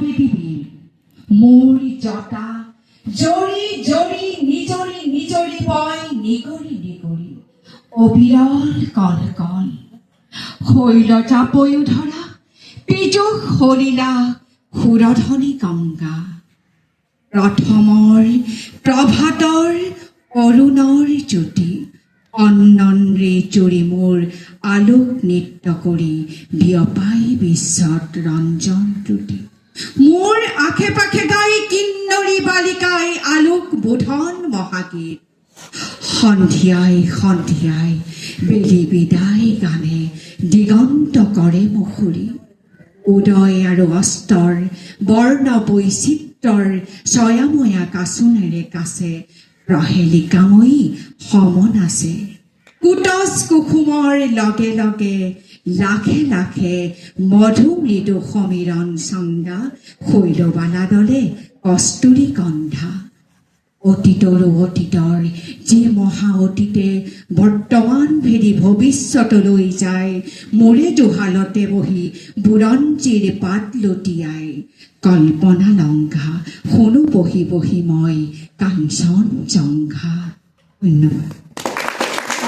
পৃথিৱীৰ মোৰ জটা জৰি জৰি নিজৰি নিজৰি পয় নিগৰি নিগৰি অবিৰল কল কল শৈল চাপয়ো ধৰা পিজুষ সলিলা সুৰধনী গংগা প্ৰথমৰ প্ৰভাতৰ অৰুণৰ জ্যোতি অন্নৰে চৰি মোৰ আলোক নৃত্য কৰি বিয়পাই বিশ্বত ৰঞ্জন ত্ৰুটি মোৰ আশে পাশে গাই কিন্নৰী বালিকাই আলোক বোধন মহাগীত সন্ধিয়াই সন্ধিয়াই বেলি বিদায় গানে দিগন্ত কৰে মুখুৰী উদয় আৰু অস্তৰ বৰ্ণ বৈচিত্ৰৰ ছয়াময়া কাচোনেৰে কাছে প্ৰহেলিকাময়ী সমন আছে কুটচ কুসুমৰ লগে লগে লাখে লাখে মধু মৃদু সমীৰণ চন্দা শৈলবালা দলে কস্তুৰী কন্ধা অতীতৰো অতীতৰ যি মহা অতীতে বৰ্তমান ভেদি ভৱিষ্যতলৈ যায় মোৰে জোহালতে বহি বুৰঞ্জীৰ পাত লুটিয়াই কল্পনা লংঘা শুনো বহি বহি মই কাঞ্চন জংঘা ধন্যবাদ।